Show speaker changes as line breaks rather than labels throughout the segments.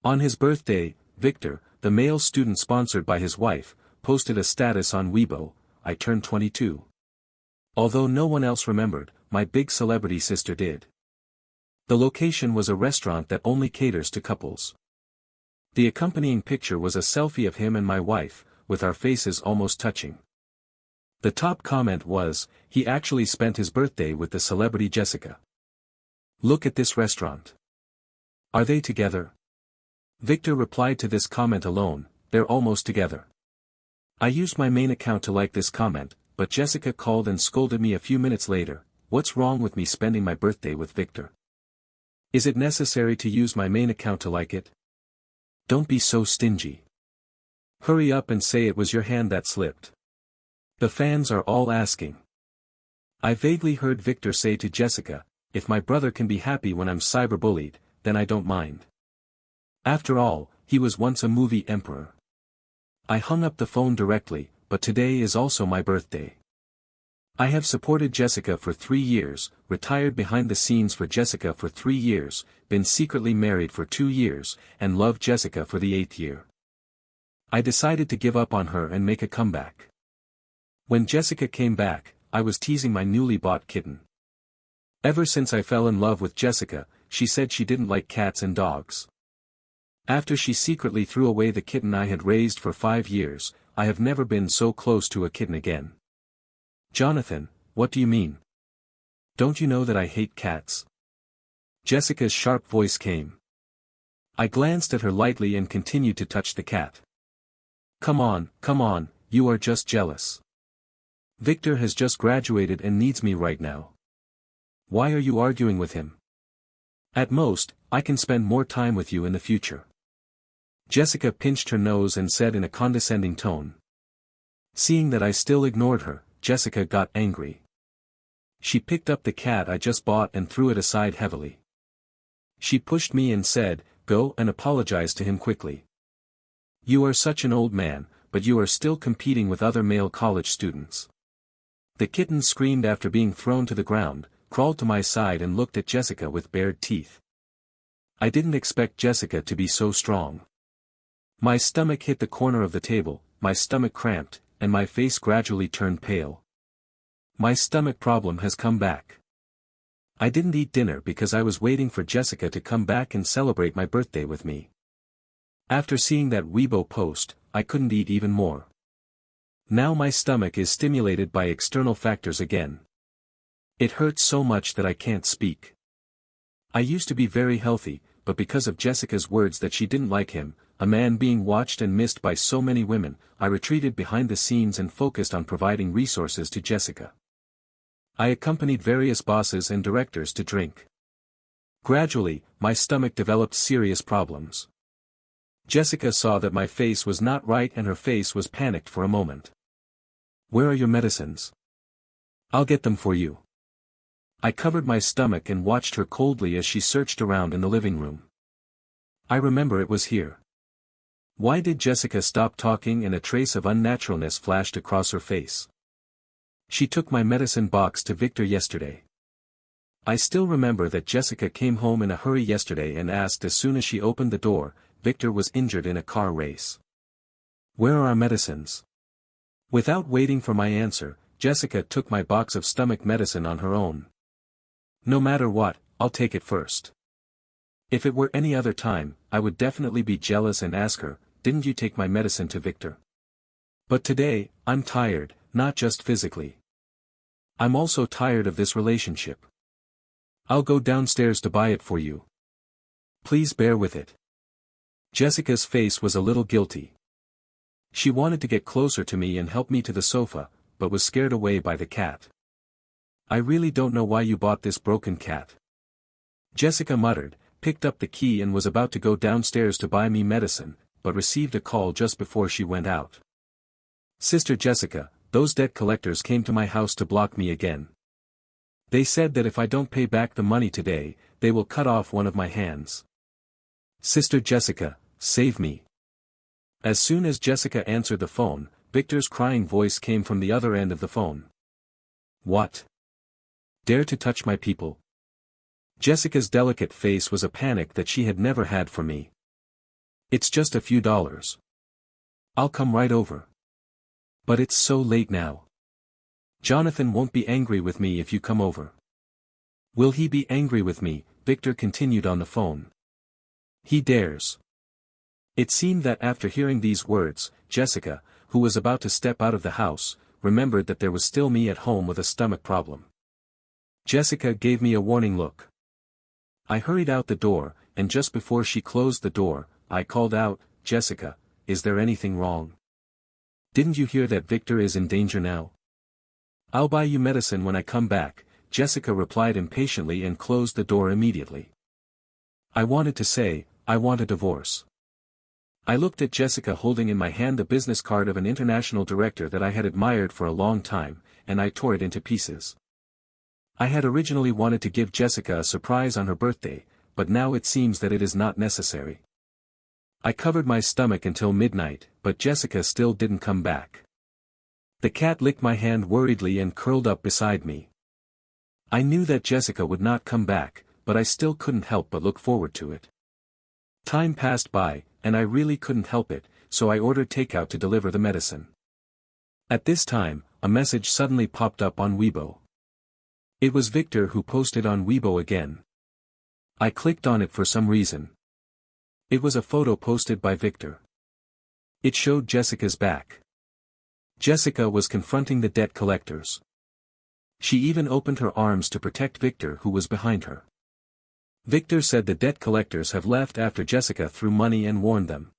On his birthday, Victor, the male student sponsored by his wife, posted a status on Weibo, "I turned 22. Although no one else remembered, my big celebrity sister did. The location was a restaurant that only caters to couples. The accompanying picture was a selfie of him and my wife, with our faces almost touching. The top comment was, he actually spent his birthday with the celebrity Jessica. Look at this restaurant. Are they together? Victor replied to this comment alone, they're almost together. I used my main account to like this comment, but Jessica called and scolded me a few minutes later. What's wrong with me spending my birthday with Victor? Is it necessary to use my main account to like it? Don't be so stingy. Hurry up and say it was your hand that slipped. The fans are all asking. I vaguely heard Victor say to Jessica, if my brother can be happy when I'm cyberbullied, then I don't mind. After all, he was once a movie emperor. I hung up the phone directly, but today is also my birthday. I have supported Jessica for 3 years, retired behind the scenes for Jessica for 3 years, been secretly married for 2 years, and loved Jessica for the 8th year. I decided to give up on her and make a comeback. When Jessica came back, I was teasing my newly bought kitten. Ever since I fell in love with Jessica, she said she didn't like cats and dogs. After she secretly threw away the kitten I had raised for 5 years, I have never been so close to a kitten again. Jonathan, what do you mean? Don't you know that I hate cats? Jessica's sharp voice came. I glanced at her lightly and continued to touch the cat. Come on, you are just jealous. Victor has just graduated and needs me right now. Why are you arguing with him? At most, I can spend more time with you in the future. Jessica pinched her nose and said in a condescending tone. Seeing that I still ignored her, Jessica got angry. She picked up the cat I just bought and threw it aside heavily. She pushed me and said, go and apologize to him quickly. You are such an old man, but you are still competing with other male college students. The kitten screamed after being thrown to the ground, crawled to my side and looked at Jessica with bared teeth. I didn't expect Jessica to be so strong. My stomach hit the corner of the table, my stomach cramped, and my face gradually turned pale. My stomach problem has come back. I didn't eat dinner because I was waiting for Jessica to come back and celebrate my birthday with me. After seeing that Weibo post, I couldn't eat even more. Now my stomach is stimulated by external factors again. It hurts so much that I can't speak. I used to be very healthy, but because of Jessica's words that she didn't like him, a man being watched and missed by so many women, I retreated behind the scenes and focused on providing resources to Jessica. I accompanied various bosses and directors to drink. Gradually, my stomach developed serious problems. Jessica saw that my face was not right and her face was panicked for a moment. Where are your medicines? I'll get them for you. I covered my stomach and watched her coldly as she searched around in the living room. I remember it was here. Why did Jessica stop talking and a trace of unnaturalness flashed across her face? She took my medicine box to Victor yesterday. I still remember that Jessica came home in a hurry yesterday and asked as soon as she opened the door, Victor was injured in a car race. Where are our medicines? Without waiting for my answer, Jessica took my box of stomach medicine on her own. No matter what, I'll take it first. If it were any other time, I would definitely be jealous and ask her, didn't you take my medicine to Victor? But today, I'm tired, not just physically. I'm also tired of this relationship. I'll go downstairs to buy it for you. Please bear with it. Jessica's face was a little guilty. She wanted to get closer to me and help me to the sofa, but was scared away by the cat. I really don't know why you bought this broken cat. Jessica muttered, picked up the key and was about to go downstairs to buy me medicine, but received a call just before she went out. Sister Jessica, those debt collectors came to my house to block me again. They said that if I don't pay back the money today, they will cut off one of my hands. Sister Jessica, save me. As soon as Jessica answered the phone, Victor's crying voice came from the other end of the phone. What? Dare to touch my people? Jessica's delicate face was a panic that she had never had for me. It's just a few dollars. I'll come right over. But it's so late now. Jonathan won't be angry with me if you come over. Will he be angry with me? Victor continued on the phone. He dares. It seemed that after hearing these words, Jessica, who was about to step out of the house, remembered that there was still me at home with a stomach problem. Jessica gave me a warning look. I hurried out the door, and just before she closed the door, I called out, "Jessica, is there anything wrong? Didn't you hear that Victor is in danger now?" "I'll buy you medicine when I come back," Jessica replied impatiently and closed the door immediately. I wanted to say, "I want a divorce." I looked at Jessica holding in my hand the business card of an international director that I had admired for a long time, and I tore it into pieces. I had originally wanted to give Jessica a surprise on her birthday, but now it seems that it is not necessary. I covered my stomach until midnight, but Jessica still didn't come back. The cat licked my hand worriedly and curled up beside me. I knew that Jessica would not come back, but I still couldn't help but look forward to it. Time passed by, and I really couldn't help it, so I ordered takeout to deliver the medicine. At this time, a message suddenly popped up on Weibo. It was Victor who posted on Weibo again. I clicked on it for some reason. It was a photo posted by Victor. It showed Jessica's back. Jessica was confronting the debt collectors. She even opened her arms to protect Victor, who was behind her. Victor said the debt collectors have left after Jessica threw money and warned them.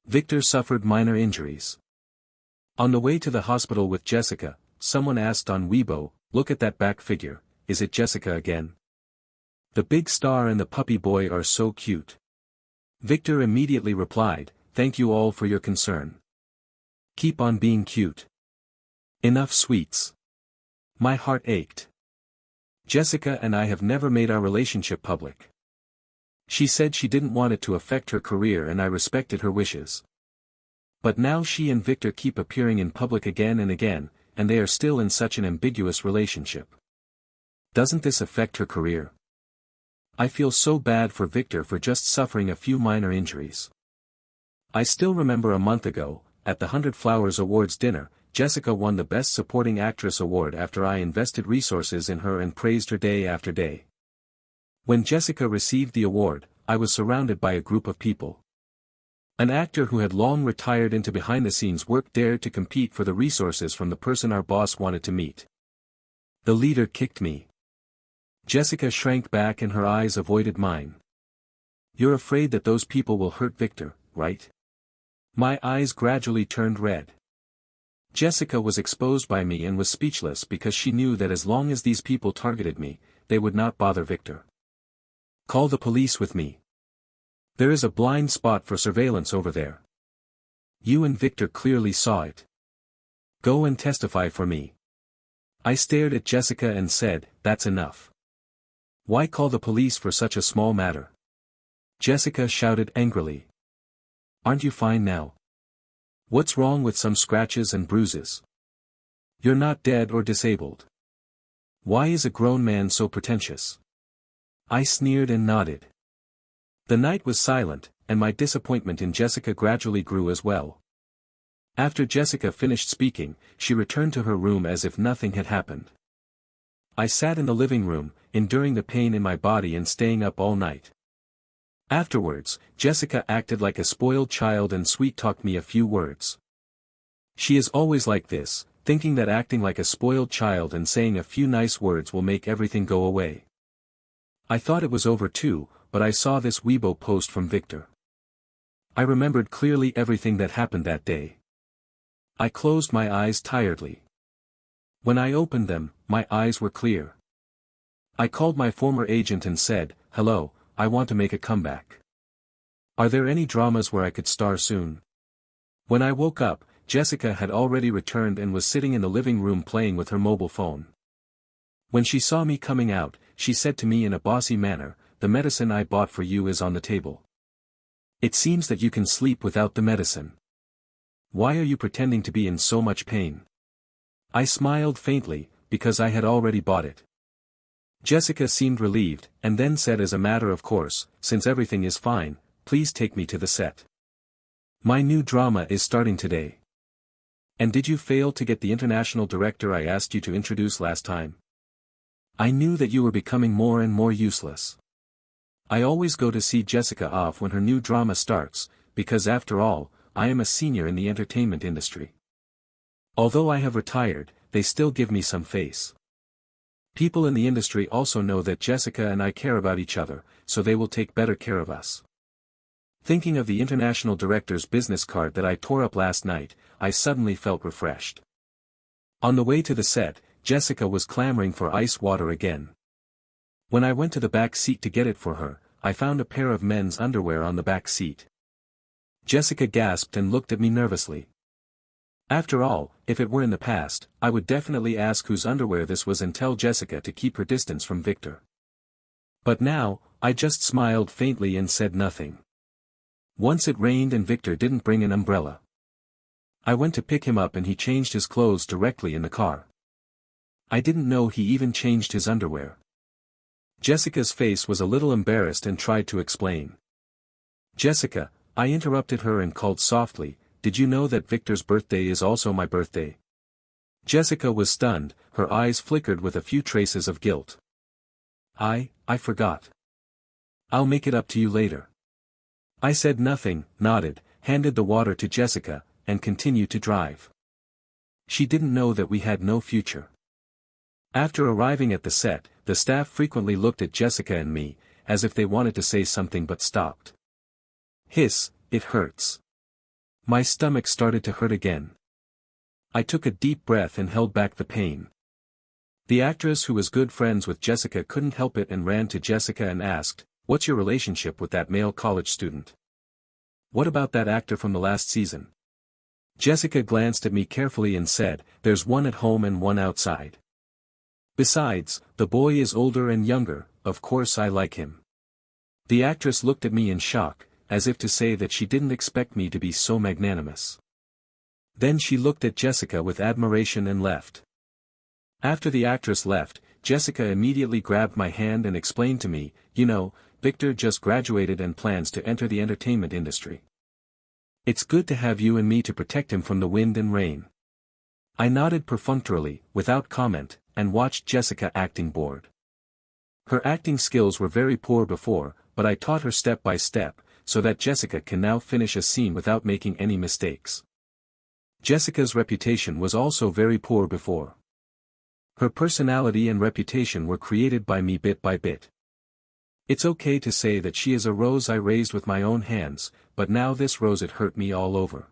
Victor suffered minor injuries. On the way to the hospital with Jessica, someone asked on Weibo, "Look at that back figure, is it Jessica again? The big star and the puppy boy are so cute." Victor immediately replied, "Thank you all for your concern. Keep on being cute. Enough sweets." My heart ached. Jessica and I have never made our relationship public. She said she didn't want it to affect her career, and I respected her wishes. But now she and Victor keep appearing in public again and again, and they are still in such an ambiguous relationship. Doesn't this affect her career? I feel so bad for Victor for just suffering a few minor injuries. I still remember a month ago, at the 100 Flowers Awards dinner, Jessica won the Best Supporting Actress award after I invested resources in her and praised her day after day. When Jessica received the award, I was surrounded by a group of people. An actor who had long retired into behind-the-scenes work dared to compete for the resources from the person our boss wanted to meet. The leader kicked me. Jessica shrank back and her eyes avoided mine. "You're afraid that those people will hurt Victor, right?" My eyes gradually turned red. Jessica was exposed by me and was speechless because she knew that as long as these people targeted me, they would not bother Victor. "Call the police with me. There is a blind spot for surveillance over there. You and Victor clearly saw it. Go and testify for me." I stared at Jessica and said, "That's enough. Why call the police for such a small matter?" Jessica shouted angrily. "Aren't you fine now? What's wrong with some scratches and bruises? You're not dead or disabled. Why is a grown man so pretentious?" I sneered and nodded. The night was silent, and my disappointment in Jessica gradually grew as well. After Jessica finished speaking, she returned to her room as if nothing had happened. I sat in the living room, enduring the pain in my body and staying up all night. Afterwards, Jessica acted like a spoiled child and sweet-talked me a few words. She is always like this, thinking that acting like a spoiled child and saying a few nice words will make everything go away. I thought it was over too, but I saw this Weibo post from Victor. I remembered clearly everything that happened that day. I closed my eyes tiredly. When I opened them, my eyes were clear. I called my former agent and said, "Hello, I want to make a comeback. Are there any dramas where I could star soon?" When I woke up, Jessica had already returned and was sitting in the living room playing with her mobile phone. When she saw me coming out, she said to me in a bossy manner, "The medicine I bought for you is on the table. It seems that you can sleep without the medicine. Why are you pretending to be in so much pain?" I smiled faintly, because I had already bought it. Jessica seemed relieved, and then said as a matter of course, "Since everything is fine, please take me to the set. My new drama is starting today. And did you fail to get the international director I asked you to introduce last time? I knew that you were becoming more and more useless. I always go to see Jessica off when her new drama starts, because after all, I am a senior in the entertainment industry. Although I have retired, they still give me some face. People in the industry also know that Jessica and I care about each other, so they will take better care of us. Thinking of the international director's business card that I tore up last night, I suddenly felt refreshed. On the way to the set, Jessica was clamoring for ice water again. When I went to the back seat to get it for her, I found a pair of men's underwear on the back seat. Jessica gasped and looked at me nervously. After all, if it were in the past, I would definitely ask whose underwear this was and tell Jessica to keep her distance from Victor. But now, I just smiled faintly and said nothing. Once it rained and Victor didn't bring an umbrella. I went to pick him up and he changed his clothes directly in the car. I didn't know he even changed his underwear. Jessica's face was a little embarrassed and tried to explain. Jessica, I interrupted her and called softly, did you know that Victor's birthday is also my birthday? Jessica was stunned, her eyes flickered with a few traces of guilt. I forgot. I'll make it up to you later. I said nothing, nodded, handed the water to Jessica, and continued to drive. She didn't know that we had no future. After arriving at the set, the staff frequently looked at Jessica and me, as if they wanted to say something but stopped. Hiss, it hurts. My stomach started to hurt again. I took a deep breath and held back the pain. The actress who was good friends with Jessica couldn't help it and ran to Jessica and asked, what's your relationship with that male college student? What about that actor from the last season? Jessica glanced at me carefully and said, there's one at home and one outside. Besides, the boy is older and younger, of course I like him. The actress looked at me in shock, as if to say that she didn't expect me to be so magnanimous. Then she looked at Jessica with admiration and left. After the actress left, Jessica immediately grabbed my hand and explained to me, you know, Victor just graduated and plans to enter the entertainment industry. It's good to have you and me to protect him from the wind and rain. I nodded perfunctorily, without comment, and watched Jessica acting bored. Her acting skills were very poor before, but I taught her step by step, so that Jessica can now finish a scene without making any mistakes. Jessica's reputation was also very poor before. Her personality and reputation were created by me bit by bit. It's okay to say that she is a rose I raised with my own hands, but now this rose it hurt me all over.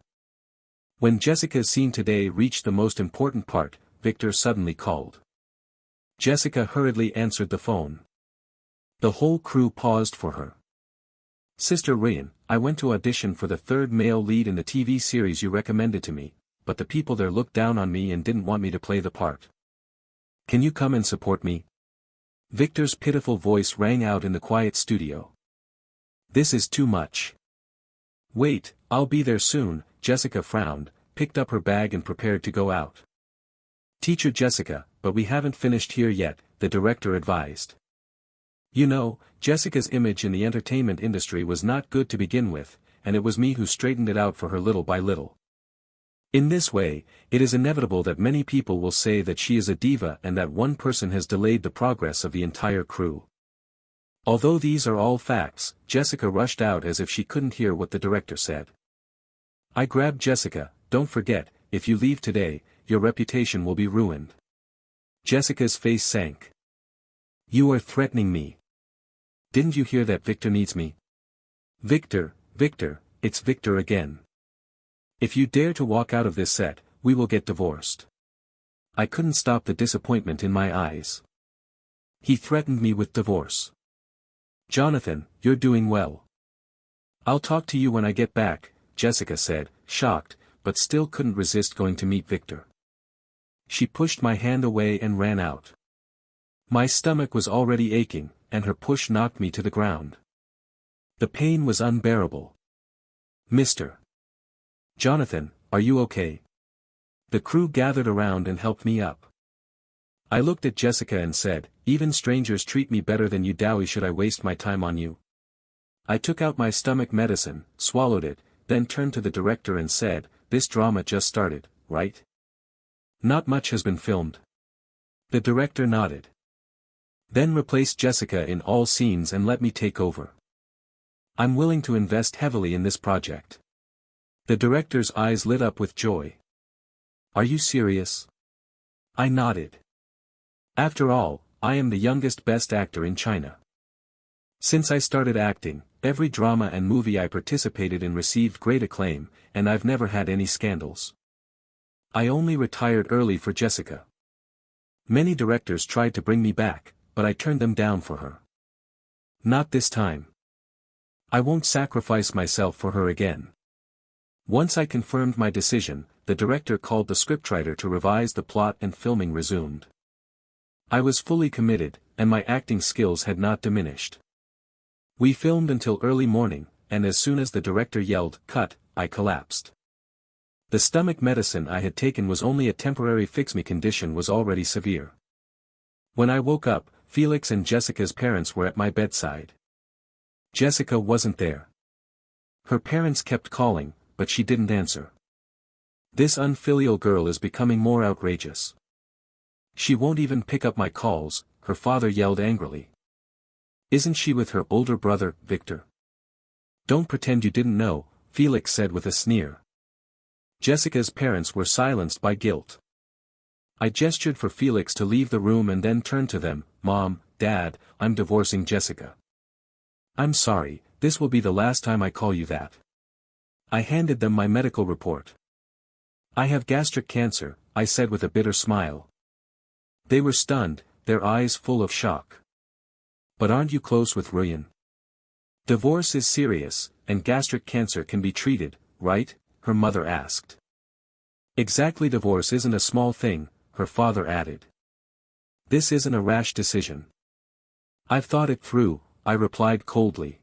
When Jessica's scene today reached the most important part, Victor suddenly called. Jessica hurriedly answered the phone. The whole crew paused for her. Sister Ryan, I went to audition for the third male lead in the TV series you recommended to me, but the people there looked down on me and didn't want me to play the part. Can you come and support me? Victor's pitiful voice rang out in the quiet studio. This is too much. Wait, I'll be there soon, Jessica frowned, picked up her bag and prepared to go out. Teacher Jessica, but we haven't finished here yet, the director advised. You know, Jessica's image in the entertainment industry was not good to begin with, and it was me who straightened it out for her little by little. In this way, it is inevitable that many people will say that she is a diva and that one person has delayed the progress of the entire crew. Although these are all facts, Jessica rushed out as if she couldn't hear what the director said. I grabbed Jessica, don't forget, if you leave today, your reputation will be ruined. Jessica's face sank. You are threatening me. Didn't you hear that Victor needs me? Victor, it's Victor again. If you dare to walk out of this set, we will get divorced. I couldn't stop the disappointment in my eyes. He threatened me with divorce. Jonathan, you're doing well. I'll talk to you when I get back, Jessica said, shocked, but still couldn't resist going to meet Victor. She pushed my hand away and ran out. My stomach was already aching, and her push knocked me to the ground. The pain was unbearable. Mr. Jonathan, are you okay? The crew gathered around and helped me up. I looked at Jessica and said, even strangers treat me better than you. Dowie, should I waste my time on you? I took out my stomach medicine, swallowed it, then turned to the director and said, "This drama just started, right? Not much has been filmed." The director nodded. "Then replace Jessica in all scenes and let me take over. I'm willing to invest heavily in this project." The director's eyes lit up with joy. "Are you serious?" I nodded. After all, I am the youngest best actor in China. Since I started acting, every drama and movie I participated in received great acclaim, and I've never had any scandals. I only retired early for Jessica. Many directors tried to bring me back, but I turned them down for her. Not this time. I won't sacrifice myself for her again. Once I confirmed my decision, the director called the scriptwriter to revise the plot and filming resumed. I was fully committed, and my acting skills had not diminished. We filmed until early morning, and as soon as the director yelled, "Cut," I collapsed. The stomach medicine I had taken was only a temporary fix. My condition was already severe. When I woke up, Felix and Jessica's parents were at my bedside. Jessica wasn't there. Her parents kept calling, but she didn't answer. This unfilial girl is becoming more outrageous. She won't even pick up my calls, her father yelled angrily. "Isn't she with her older brother, Victor?" "Don't pretend you didn't know," Felix said with a sneer. Jessica's parents were silenced by guilt. I gestured for Felix to leave the room and then turned to them, "Mom, Dad, I'm divorcing Jessica." "I'm sorry, this will be the last time I call you that." I handed them my medical report. "I have gastric cancer," I said with a bitter smile. They were stunned, their eyes full of shock. "But aren't you close with Ruyan?" "Divorce is serious, and gastric cancer can be treated, right?" her mother asked. "Exactly, divorce isn't a small thing," her father added. "This isn't a rash decision." "I've thought it through," I replied coldly.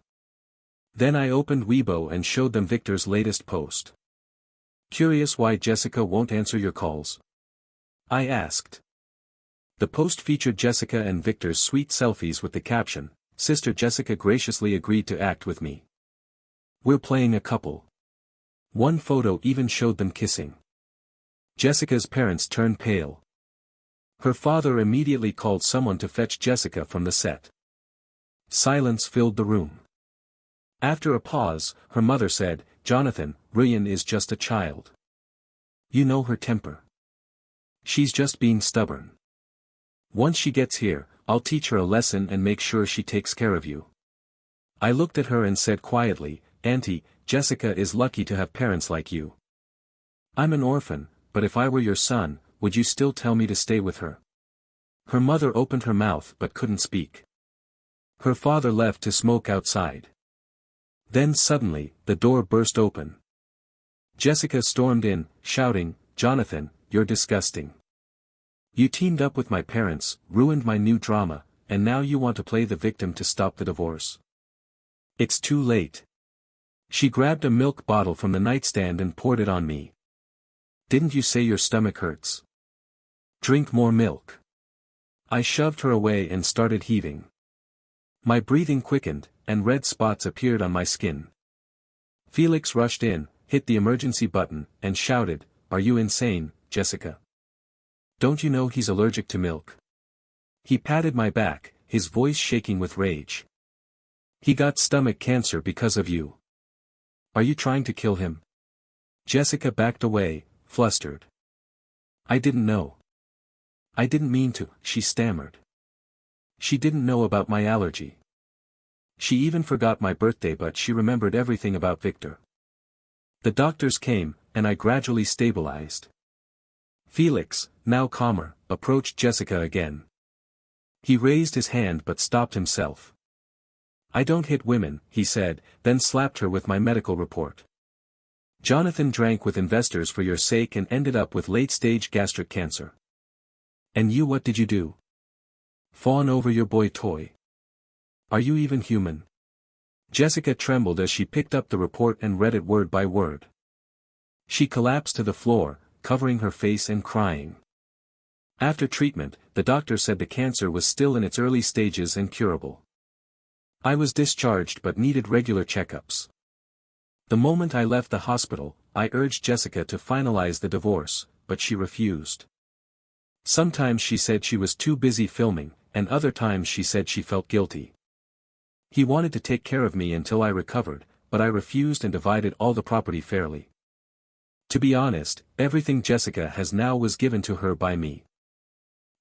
Then I opened Weibo and showed them Victor's latest post. "Curious why Jessica won't answer your calls?" I asked. The post featured Jessica and Victor's sweet selfies with the caption, "Sister Jessica graciously agreed to act with me. We're playing a couple." One photo even showed them kissing. Jessica's parents turned pale. Her father immediately called someone to fetch Jessica from the set. Silence filled the room. After a pause, her mother said, "Jonathan, Ruyan is just a child. You know her temper. She's just being stubborn. Once she gets here, I'll teach her a lesson and make sure she takes care of you." I looked at her and said quietly, "Auntie, Jessica is lucky to have parents like you. I'm an orphan, but if I were your son, would you still tell me to stay with her?" Her mother opened her mouth but couldn't speak. Her father left to smoke outside. Then suddenly, the door burst open. Jessica stormed in, shouting, "Jonathan, you're disgusting. You teamed up with my parents, ruined my new drama, and now you want to play the victim to stop the divorce. It's too late." She grabbed a milk bottle from the nightstand and poured it on me. "Didn't you say your stomach hurts? Drink more milk." I shoved her away and started heaving. My breathing quickened, and red spots appeared on my skin. Felix rushed in, hit the emergency button, and shouted, "Are you insane, Jessica? Don't you know he's allergic to milk?" He patted my back, his voice shaking with rage. "He got stomach cancer because of you. Are you trying to kill him?" Jessica backed away, flustered. "I didn't know. I didn't mean to," she stammered. She didn't know about my allergy. She even forgot my birthday, but she remembered everything about Victor. The doctors came, and I gradually stabilized. Felix, now calmer, approached Jessica again. He raised his hand but stopped himself. "I don't hit women," he said, then slapped her with my medical report. "Jonathan drank with investors for your sake and ended up with late-stage gastric cancer. And you, what did you do? Fawn over your boy toy. Are you even human?" Jessica trembled as she picked up the report and read it word by word. She collapsed to the floor, covering her face and crying. After treatment, the doctor said the cancer was still in its early stages and curable. I was discharged but needed regular checkups. The moment I left the hospital, I urged Jessica to finalize the divorce, but she refused. Sometimes she said she was too busy filming, and other times she said she felt guilty. He wanted to take care of me until I recovered, but I refused and divided all the property fairly. To be honest, everything Jessica has now was given to her by me.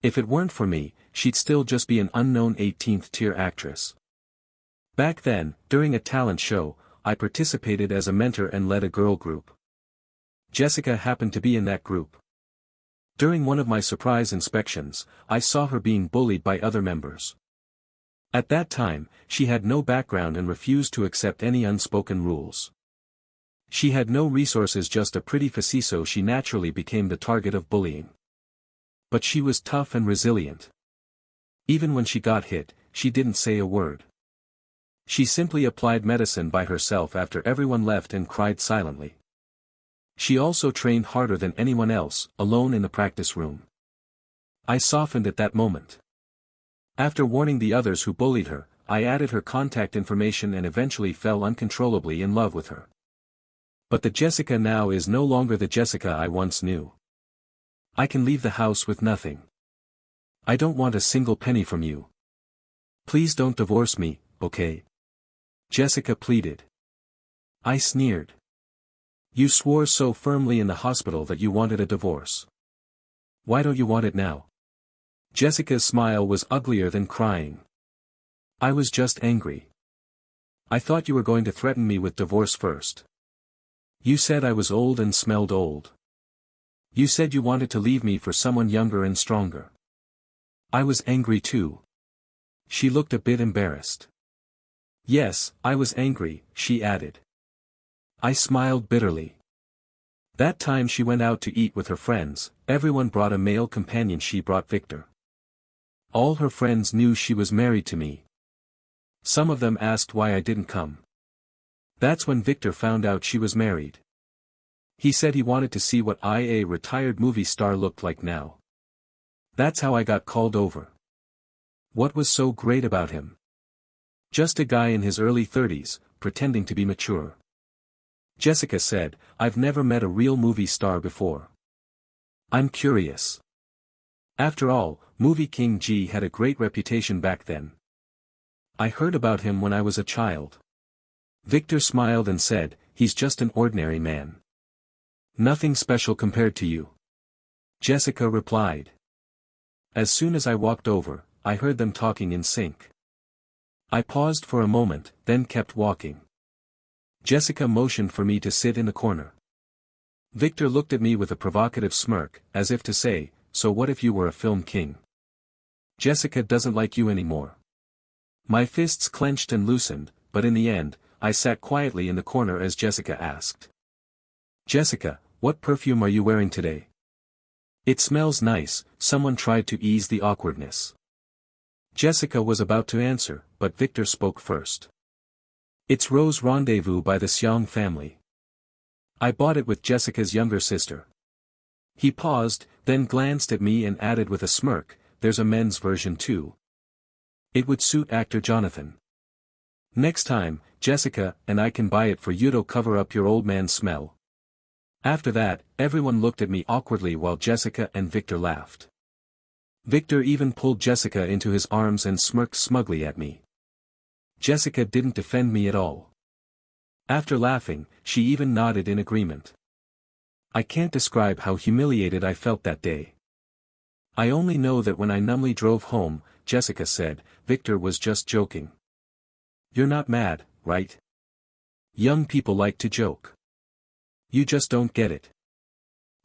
If it weren't for me, she'd still just be an unknown 18th-tier actress. Back then, during a talent show, I participated as a mentor and led a girl group. Jessica happened to be in that group. During one of my surprise inspections, I saw her being bullied by other members. At that time, she had no background and refused to accept any unspoken rules. She had no resources, just a pretty face, so she naturally became the target of bullying. But she was tough and resilient. Even when she got hit, she didn't say a word. She simply applied medicine by herself after everyone left and cried silently. She also trained harder than anyone else, alone in the practice room. I softened at that moment. After warning the others who bullied her, I added her contact information and eventually fell uncontrollably in love with her. But the Jessica now is no longer the Jessica I once knew. I can leave the house with nothing. I don't want a single penny from you. Please don't divorce me, okay? Jessica pleaded. I sneered. You swore so firmly in the hospital that you wanted a divorce. Why don't you want it now? Jessica's smile was uglier than crying. I was just angry. I thought you were going to threaten me with divorce first. You said I was old and smelled old. You said you wanted to leave me for someone younger and stronger. I was angry too. She looked a bit embarrassed. Yes, I was angry, she added. I smiled bitterly. That time she went out to eat with her friends, everyone brought a male companion. She brought Victor. All her friends knew she was married to me. Some of them asked why I didn't come. That's when Victor found out she was married. He said he wanted to see what a retired movie star looked like now. That's how I got called over. What was so great about him? Just a guy in his early 30s, pretending to be mature. Jessica said, I've never met a real movie star before. I'm curious. After all, Movie King G had a great reputation back then. I heard about him when I was a child. Victor smiled and said, he's just an ordinary man. Nothing special compared to you. Jessica replied. As soon as I walked over, I heard them talking in sync. I paused for a moment, then kept walking. Jessica motioned for me to sit in the corner. Victor looked at me with a provocative smirk, as if to say, so what if you were a film king? Jessica doesn't like you anymore. My fists clenched and loosened, but in the end, I sat quietly in the corner as Jessica asked. Jessica, what perfume are you wearing today? It smells nice. Someone tried to ease the awkwardness. Jessica was about to answer, but Victor spoke first. It's Rose Rendezvous by the Xiong family. I bought it with Jessica's younger sister. He paused, then glanced at me and added with a smirk, there's a men's version too. It would suit actor Jonathan. Next time, Jessica and I can buy it for you to cover up your old man smell. After that, everyone looked at me awkwardly while Jessica and Victor laughed. Victor even pulled Jessica into his arms and smirked smugly at me. Jessica didn't defend me at all. After laughing, she even nodded in agreement. I can't describe how humiliated I felt that day. I only know that when I numbly drove home, Jessica said, Victor was just joking. You're not mad, right? Young people like to joke. You just don't get it.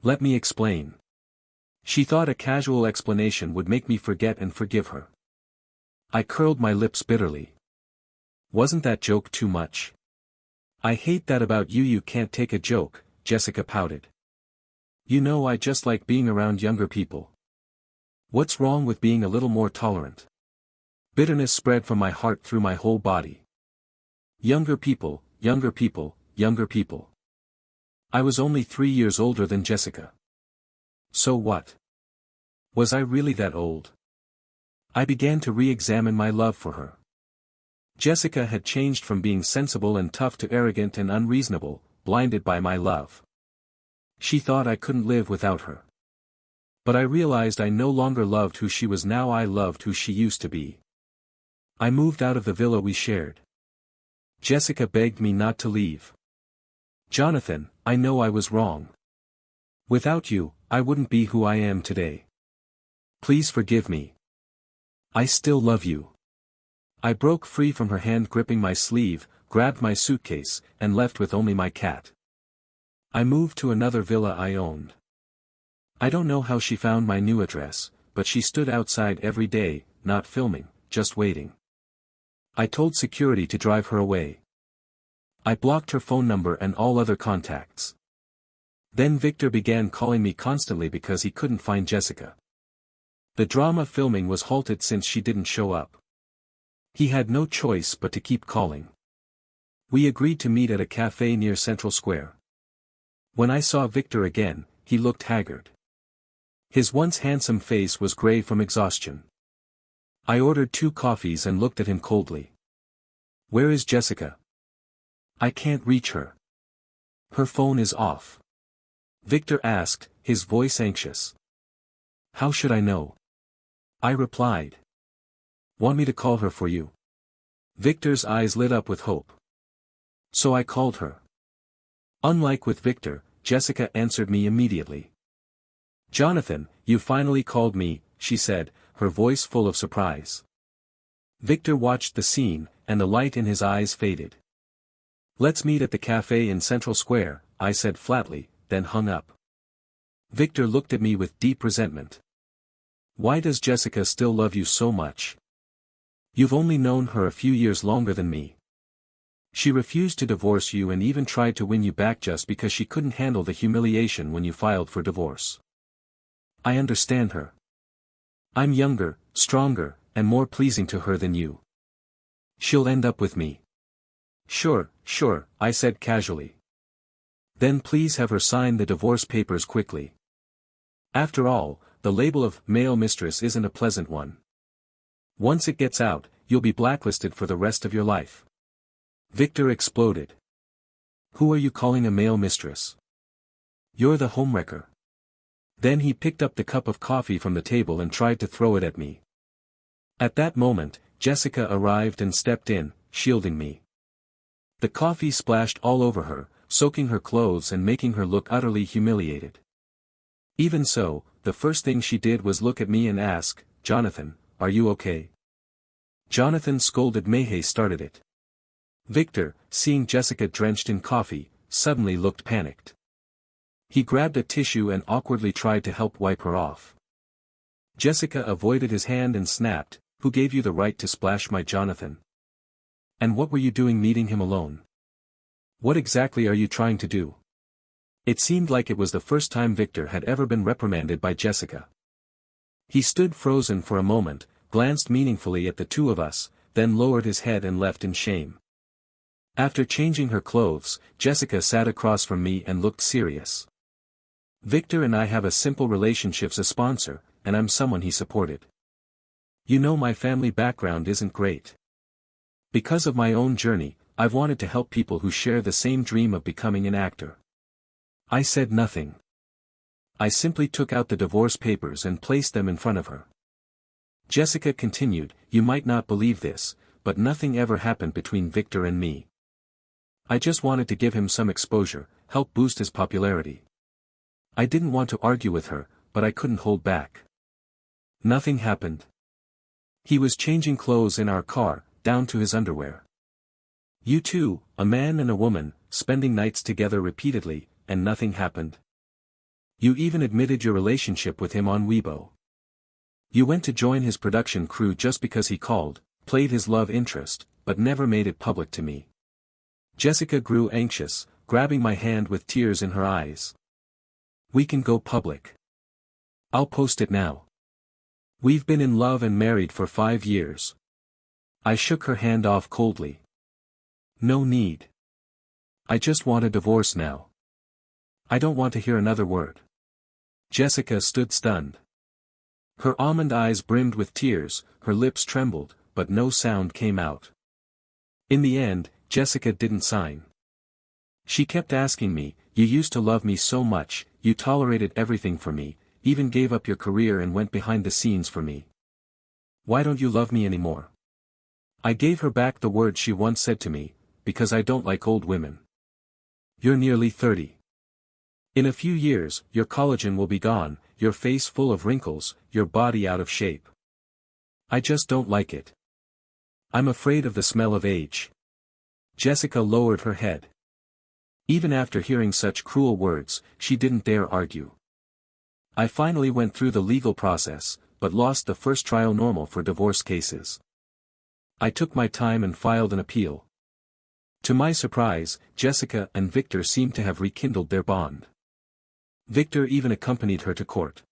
Let me explain. She thought a casual explanation would make me forget and forgive her. I curled my lips bitterly. Wasn't that joke too much? I hate that about you. You can't take a joke, Jessica pouted. You know I just like being around younger people. What's wrong with being a little more tolerant? Bitterness spread from my heart through my whole body. Younger people, younger people, younger people. I was only 3 years older than Jessica. So what? Was I really that old? I began to re-examine my love for her. Jessica had changed from being sensible and tough to arrogant and unreasonable, blinded by my love. She thought I couldn't live without her. But I realized I no longer loved who she was now. I loved who she used to be. I moved out of the villa we shared. Jessica begged me not to leave. Jonathan, I know I was wrong. Without you, I wouldn't be who I am today. Please forgive me. I still love you. I broke free from her hand gripping my sleeve, grabbed my suitcase, and left with only my cat. I moved to another villa I owned. I don't know how she found my new address, but she stood outside every day, not filming, just waiting. I told security to drive her away. I blocked her phone number and all other contacts. Then Victor began calling me constantly because he couldn't find Jessica. The drama filming was halted since she didn't show up. He had no choice but to keep calling. We agreed to meet at a cafe near Central Square. When I saw Victor again, he looked haggard. His once handsome face was gray from exhaustion. I ordered 2 coffees and looked at him coldly. Where is Jessica? I can't reach her. Her phone is off. Victor asked, his voice anxious. How should I know? I replied. Want me to call her for you? Victor's eyes lit up with hope. So I called her. Unlike with Victor, Jessica answered me immediately. Jonathan, you finally called me, she said, her voice full of surprise. Victor watched the scene, and the light in his eyes faded. Let's meet at the cafe in Central Square, I said flatly, then hung up. Victor looked at me with deep resentment. Why does Jessica still love you so much? You've only known her a few years longer than me. She refused to divorce you and even tried to win you back just because she couldn't handle the humiliation when you filed for divorce. I understand her. I'm younger, stronger, and more pleasing to her than you. She'll end up with me. Sure, I said casually. Then please have her sign the divorce papers quickly. After all, the label of male mistress isn't a pleasant one. Once it gets out, you'll be blacklisted for the rest of your life. Victor exploded. Who are you calling a male mistress? You're the homewrecker. Then he picked up the cup of coffee from the table and tried to throw it at me. At that moment, Jessica arrived and stepped in, shielding me. The coffee splashed all over her, soaking her clothes and making her look utterly humiliated. Even so, the first thing she did was look at me and ask, Jonathan, are you okay? Jonathan scolded. Mayhay started it. Victor, seeing Jessica drenched in coffee, suddenly looked panicked. He grabbed a tissue and awkwardly tried to help wipe her off. Jessica avoided his hand and snapped, who gave you the right to splash my Jonathan? And what were you doing meeting him alone? What exactly are you trying to do? It seemed like it was the first time Victor had ever been reprimanded by Jessica. He stood frozen for a moment, glanced meaningfully at the two of us, then lowered his head and left in shame. After changing her clothes, Jessica sat across from me and looked serious. Victor and I have a simple relationship as a sponsor, and I'm someone he supported. You know, my family background isn't great. Because of my own journey, I've wanted to help people who share the same dream of becoming an actor. I said nothing. I simply took out the divorce papers and placed them in front of her. Jessica continued, you might not believe this, but nothing ever happened between Victor and me. I just wanted to give him some exposure, help boost his popularity. I didn't want to argue with her, but I couldn't hold back. Nothing happened. He was changing clothes in our car, down to his underwear. You two, a man and a woman, spending nights together repeatedly, and nothing happened. You even admitted your relationship with him on Weibo. You went to join his production crew just because he called, played his love interest, but never made it public to me. Jessica grew anxious, grabbing my hand with tears in her eyes. We can go public. I'll post it now. We've been in love and married for 5 years. I shook her hand off coldly. No need. I just want a divorce now. I don't want to hear another word. Jessica stood stunned. Her almond eyes brimmed with tears, her lips trembled, but no sound came out. In the end, Jessica didn't sign. She kept asking me, "You used to love me so much, you tolerated everything for me, even gave up your career and went behind the scenes for me. Why don't you love me anymore?" I gave her back the words she once said to me, "Because I don't like old women. You're nearly 30. In a few years, your collagen will be gone, your face full of wrinkles, your body out of shape. I just don't like it. I'm afraid of the smell of age." Jessica lowered her head. Even after hearing such cruel words, she didn't dare argue. I finally went through the legal process, but lost the first trial normal for divorce cases. I took my time and filed an appeal. To my surprise, Jessica and Victor seemed to have rekindled their bond. Victor even accompanied her to court.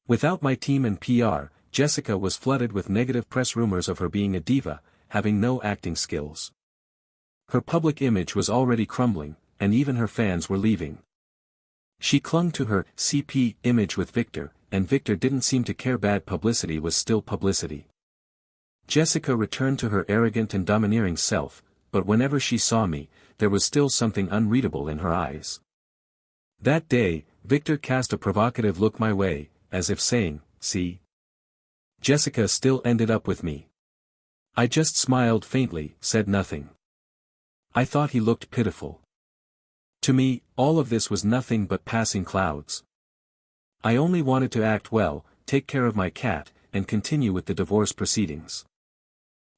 Without my team and PR, Jessica was flooded with negative press rumors of her being a diva, having no acting skills. Her public image was already crumbling, and even her fans were leaving. She clung to her CP image with Victor, and Victor didn't seem to care. Bad publicity was still publicity. Jessica returned to her arrogant and domineering self, but whenever she saw me, there was still something unreadable in her eyes. That day, Victor cast a provocative look my way, as if saying, "See? Jessica still ended up with me." I just smiled faintly, said nothing. I thought he looked pitiful. To me, all of this was nothing but passing clouds. I only wanted to act well, take care of my cat, and continue with the divorce proceedings.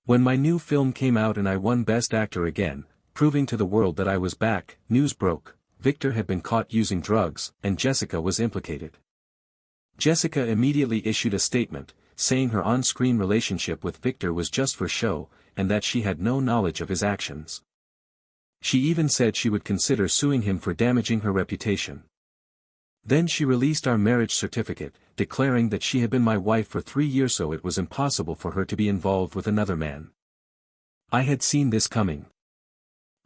When my new film came out and I won Best Actor again, proving to the world that I was back, news broke: Victor had been caught using drugs, and Jessica was implicated. Jessica immediately issued a statement, saying her on-screen relationship with Victor was just for show, and that she had no knowledge of his actions. She even said she would consider suing him for damaging her reputation. Then she released our marriage certificate, declaring that she had been my wife for 3 years, so it was impossible for her to be involved with another man. I had seen this coming.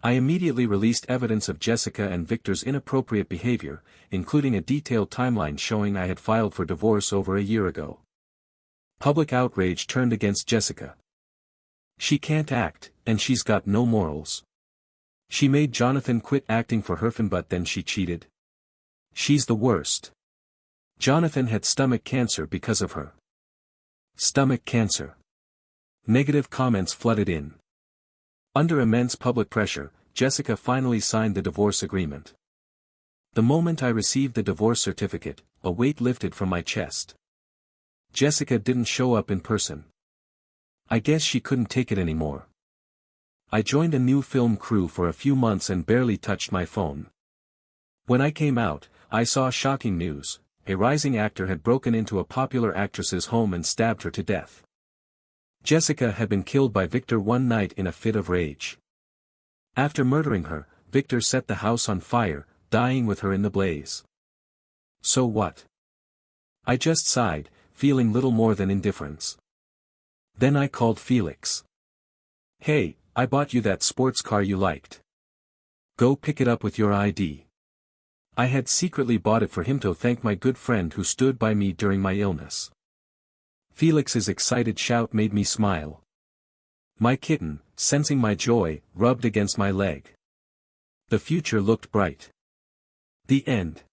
I immediately released evidence of Jessica and Victor's inappropriate behavior, including a detailed timeline showing I had filed for divorce over a year ago. Public outrage turned against Jessica. She can't act, and she's got no morals. She made Jonathan quit acting for her, but then she cheated. She's the worst. Jonathan had stomach cancer because of her. Stomach cancer. Negative comments flooded in. Under immense public pressure, Jessica finally signed the divorce agreement. The moment I received the divorce certificate, a weight lifted from my chest. Jessica didn't show up in person. I guess she couldn't take it anymore. I joined a new film crew for a few months and barely touched my phone. When I came out, I saw shocking news: a rising actor had broken into a popular actress's home and stabbed her to death. Jessica had been killed by Victor one night in a fit of rage. After murdering her, Victor set the house on fire, dying with her in the blaze. So what? I just sighed, feeling little more than indifference. Then I called Felix. "Hey, I bought you that sports car you liked. Go pick it up with your ID." I had secretly bought it for him to thank my good friend who stood by me during my illness. Felix's excited shout made me smile. My kitten, sensing my joy, rubbed against my leg. The future looked bright. The end.